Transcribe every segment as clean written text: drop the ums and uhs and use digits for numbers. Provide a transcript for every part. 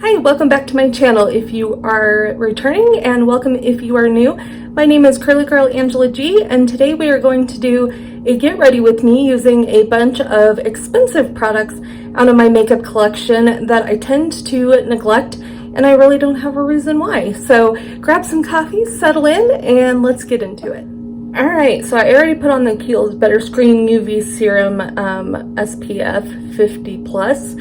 Hi, welcome back to my channel if you are returning, and welcome if you are new. My name is CurlyGirlAngelaG, and today we are going to do a get ready with me using a bunch of expensive products out of my makeup collection that I tend to neglect, and I really don't have a reason why. So grab some coffee, settle in, and let's get into it. Alright, so I already put on the Kiehl's Better Screen UV Serum SPF 50 plus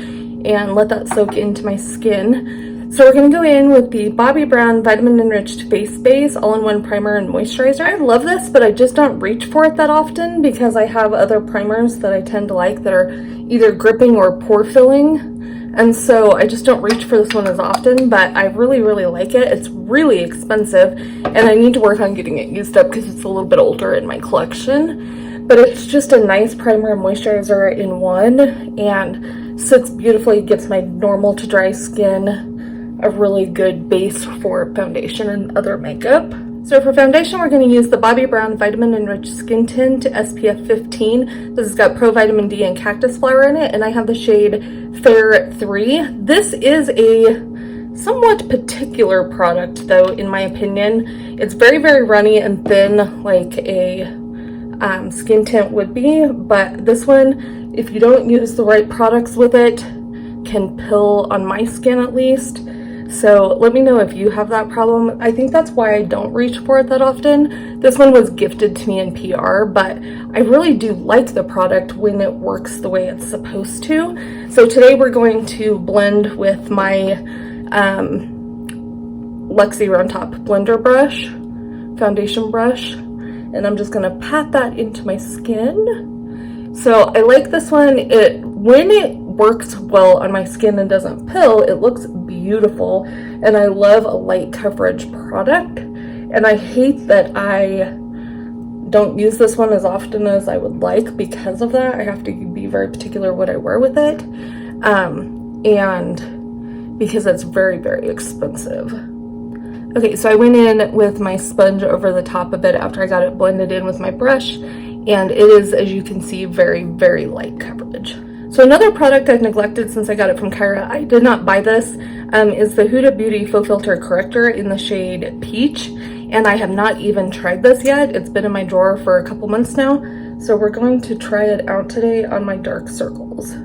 and let that soak into my skin. So we're going to go in with the Bobbi Brown Vitamin Enriched Face Base All-in-One Primer and Moisturizer. I love this, but I just don't reach for it that often because I have other primers that I tend to like that are either gripping or pore filling. And so I just don't reach for this one as often, but I really like it. It's really expensive, and I need to work on getting it used up because it's a little bit older in my collection. But it's just a nice primer and moisturizer in one, and sits beautifully, gives my normal to dry skin a really good base for foundation and other makeup. So for foundation, we're going to use the Bobbi Brown Vitamin Enriched Skin Tint SPF 15. This has got Pro Vitamin D and Cactus Flower in it, and I have the shade Fair 3. This is a somewhat particular product, though, in my opinion. It's very runny and thin, like a skin tint would be, but this one, if you don't use the right products with it, can pill on my skin at least. So let me know if you have that problem. I think that's why I don't reach for it that often. This one was gifted to me in PR, but I really do like the product when it works the way it's supposed to. So today we're going to blend with my Luxie Round Top blender brush, foundation brush, and I'm just gonna pat that into my skin. So I like this one. When it works well on my skin and doesn't pill, it looks beautiful, and I love a light coverage product, and I hate that I don't use this one as often as I would like because of that. I have to be very particular what I wear with it, and because it's very expensive. Okay, so I went in with my sponge over the top of it after I got it blended in with my brush, and it is, as you can see, very light coverage. So another product I've neglected since I got it from Kyra, I did not buy this, is the Huda Beauty Faux Filter Corrector in the shade Peach, and I have not even tried this yet. It's been in my drawer for a couple months now, so we're going to try it out today on my dark circles.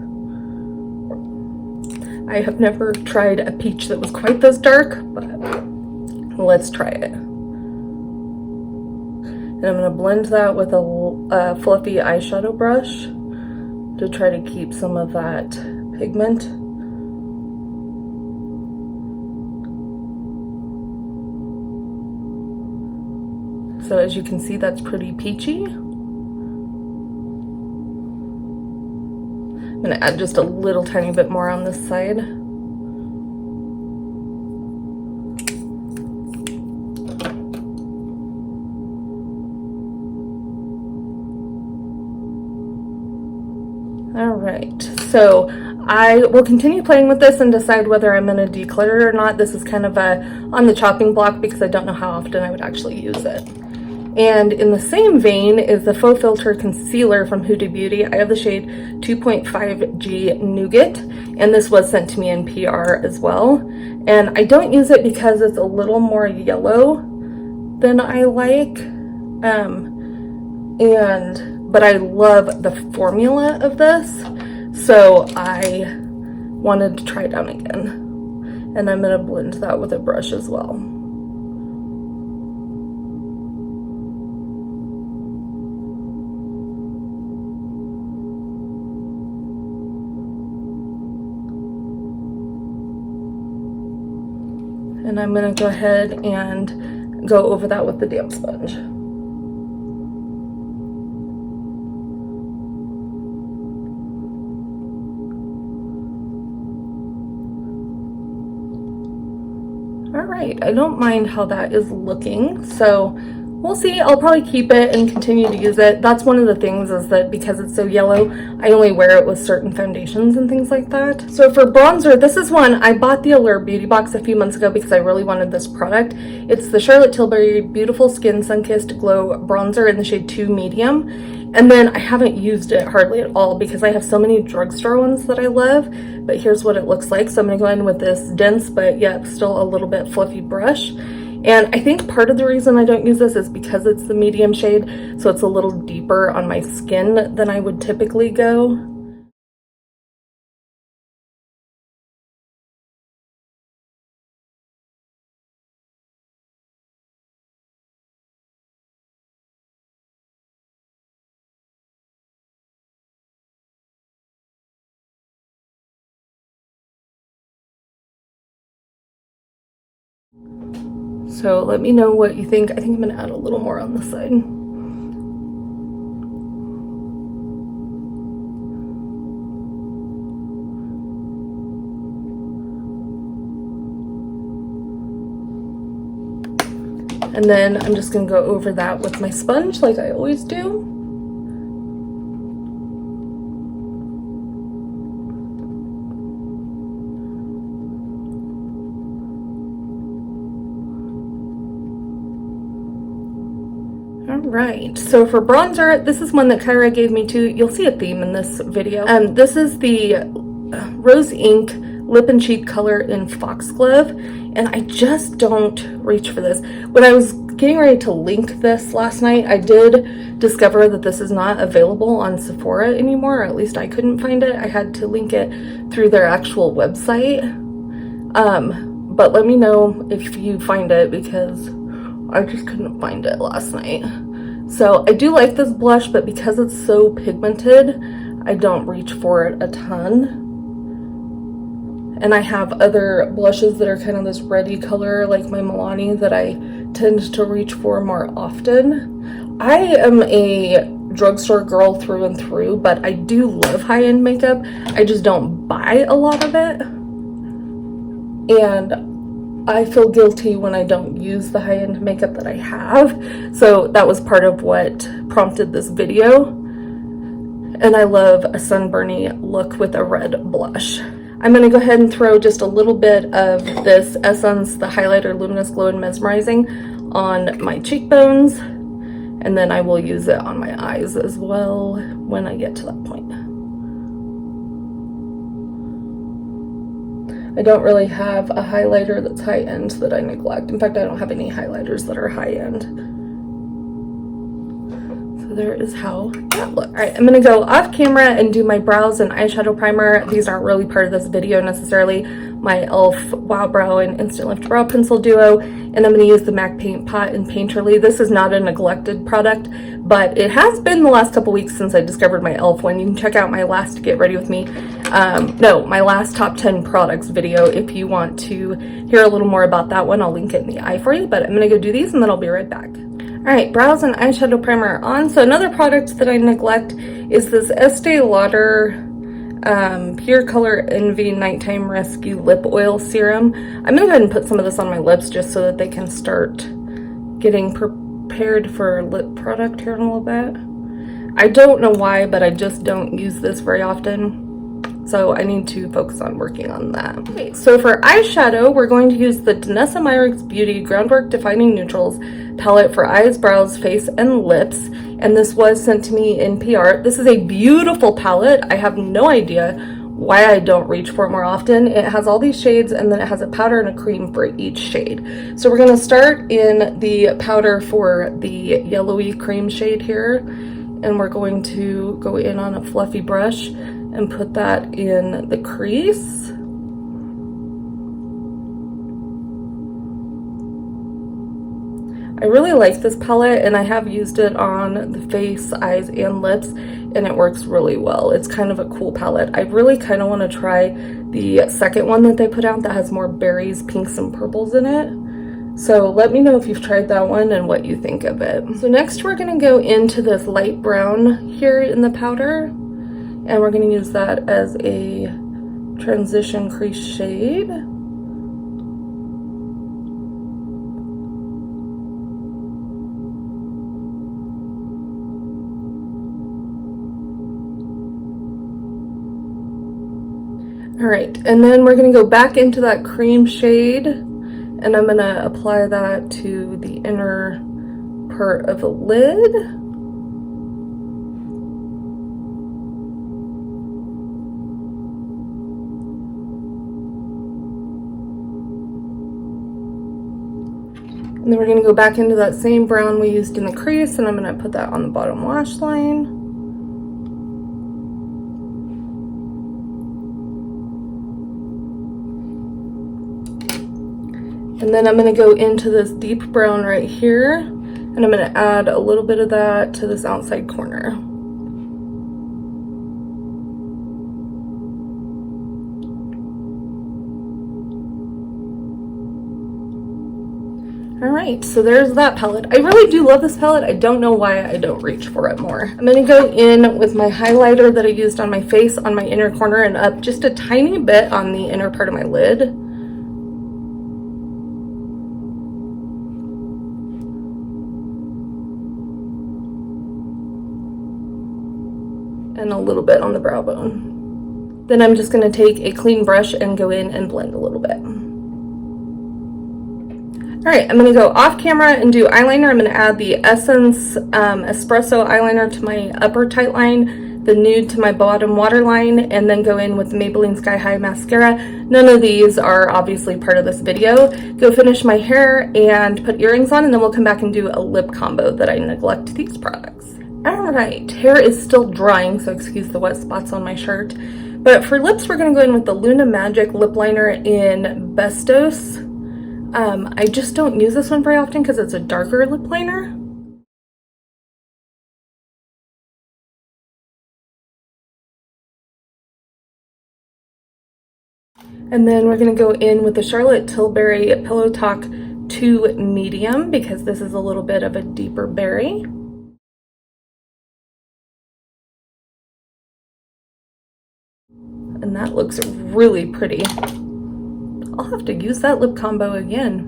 I have never tried a peach that was quite this dark, but let's try it. And I'm going to blend that with a fluffy eyeshadow brush to try to keep some of that pigment. So as you can see, that's pretty peachy. I'm gonna add just a little tiny bit more on this side. Alright, so I will continue playing with this and decide whether I'm going to declutter it or not. This is kind of on the chopping block because I don't know how often I would actually use it. And in the same vein is the Faux Filter Concealer from Huda Beauty. I have the shade 2.5G Nougat, and this was sent to me in PR as well. And I don't use it because it's a little more yellow than I like. But I love the formula of this, so I wanted to try it out again. And I'm going to blend that with a brush as well. And I'm going to go ahead and go over that with the damp sponge. Alright, I don't mind how that is looking, so We'll see. I'll probably keep it and continue to use it. That's one of the things, is that because it's so yellow, I only wear it with certain foundations and things like that. So for bronzer, this is one, I bought the Allure Beauty Box a few months ago because I really wanted this product. It's the Charlotte Tilbury Beautiful Skin Sunkissed Glow Bronzer in the shade 2 Medium. And then I haven't used it hardly at all because I have so many drugstore ones that I love. But here's what it looks like. So I'm going to go in with this dense but yet still a little bit fluffy brush. And I think part of the reason I don't use this is because it's the medium shade, so it's a little deeper on my skin than I would typically go. So let me know what you think. I think I'm going to add a little more on this side. And then I'm just going to go over that with my sponge like I always do. Alright, so for bronzer, this is one that Kyra gave me too. You'll see a theme in this video. This is the Rose Ink Lip and Cheek color in Foxglove, and I just don't reach for this. When I was getting ready to link this last night, I did discover that this is not available on Sephora anymore, or at least I couldn't find it. I had to link it through their actual website. But let me know if you find it, because I just couldn't find it last night. So I do like this blush, but because it's so pigmented, I don't reach for it a ton. And I have other blushes that are kind of this reddy color, like my Milani, that I tend to reach for more often. I am a drugstore girl through and through, but I do love high-end makeup. I just don't buy a lot of it. And I feel guilty when I don't use the high-end makeup that I have. So that was part of what prompted this video. And I love a sunburny look with a red blush. I'm going to go ahead and throw just a little bit of this Essence, the highlighter Luminous Glow and Mesmerizing, on my cheekbones. And then I will use it on my eyes as well when I get to that point. I don't really have a highlighter that's high-end that I neglect. In fact, I don't have any highlighters that are high-end. So there is how that looks. All right, I'm going to go off camera and do my brows and eyeshadow primer. These aren't really part of this video necessarily. My e.l.f. Wow Brow and Instant Lift Brow Pencil Duo. And I'm going to use the MAC Paint Pot in Painterly. This is not a neglected product, but it has been the last couple weeks since I discovered my e.l.f. one. You can check out my last Get Ready With Me. My last top 10 products video if you want to hear a little more about that one. I'll link it in the eye for you, but I'm going to go do these and then I'll be right back. Alright, brows and eyeshadow primer are on. So another product that I neglect is this Estee Lauder Pure Color Envy Nighttime Rescue Lip Oil Serum. I'm going to go ahead and put some of this on my lips just so that they can start getting prepared for lip product here in a little bit. I don't know why, but I just don't use this very often. So I need to focus on working on that. Okay, so for eyeshadow, we're going to use the Danessa Myricks Beauty Groundwork Defining Neutrals palette for eyes, brows, face, and lips. And this was sent to me in PR. This is a beautiful palette. I have no idea why I don't reach for it more often. It has all these shades, and then it has a powder and a cream for each shade. So we're gonna start in the powder for the yellowy cream shade here. And we're going to go in on a fluffy brush and put that in the crease. I really like this palette, and I have used it on the face, eyes, and lips, and it works really well. It's kind of a cool palette. I really kind of want to try the second one that they put out that has more berries, pinks, and purples in it. So let me know if you've tried that one and what you think of it. So next we're going to go into this light brown here in the powder, and we're going to use that as a transition crease shade. All right, and then we're gonna go back into that cream shade, and I'm gonna apply that to the inner part of the lid. And then we're going to go back into that same brown we used in the crease, and I'm going to put that on the bottom lash line. And then I'm going to go into this deep brown right here, and I'm going to add a little bit of that to this outside corner. All right, so there's that palette. I really do love this palette. I don't know why I don't reach for it more. I'm gonna go in with my highlighter that I used on my face on my inner corner and up just a tiny bit on the inner part of my lid. And a little bit on the brow bone. Then I'm just gonna take a clean brush and go in and blend a little bit. All right, I'm gonna go off camera and do eyeliner. I'm gonna add the Essence Espresso eyeliner to my upper tight line, the nude to my bottom waterline, and then go in with the Maybelline Sky High mascara. None of these are obviously part of this video. Go finish my hair and put earrings on, and then we'll come back and do a lip combo that I neglect these products. All right, hair is still drying, so excuse the wet spots on my shirt. But for lips, we're gonna go in with the Luna Magic lip liner in Bestos. I just don't use this one very often because it's a darker lip liner. And then we're going to go in with the Charlotte Tilbury Pillow Talk 2 Medium because this is a little bit of a deeper berry. And that looks really pretty. I'll have to use that lip combo again.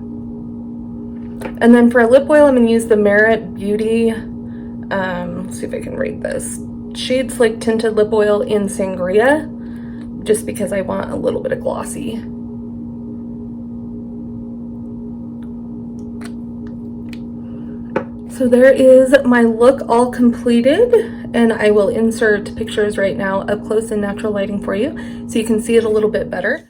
And then for a lip oil, I'm going to use the Merit Beauty, let's see if I can read this, Shade Slick Tinted Lip Oil in Sangria, just because I want a little bit of glossy. So there is my look all completed, and I will insert pictures right now up close in natural lighting for you so you can see it a little bit better.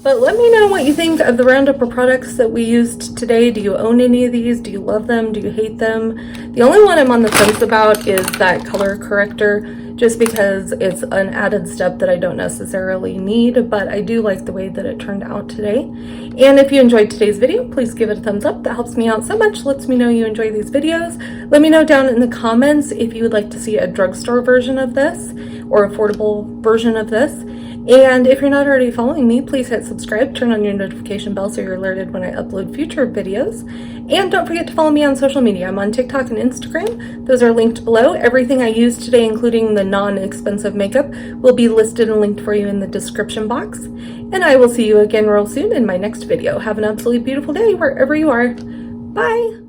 But let me know what you think of the roundup of products that we used today. Do you own any of these? Do you love them? Do you hate them? The only one I'm on the fence about is that color corrector, just because it's an added step that I don't necessarily need, but I do like the way that it turned out today. And if you enjoyed today's video, please give it a thumbs up. That helps me out so much, lets me know you enjoy these videos. Let me know down in the comments if you would like to see a drugstore version of this or affordable version of this. And if you're not already following me, please hit subscribe, turn on your notification bell so you're alerted when I upload future videos. And don't forget to follow me on social media. I'm on TikTok and Instagram. Those are linked below. Everything I used today, including the non-expensive makeup, will be listed and linked for you in the description box. And I will see you again real soon in my next video. Have an absolutely beautiful day wherever you are. Bye!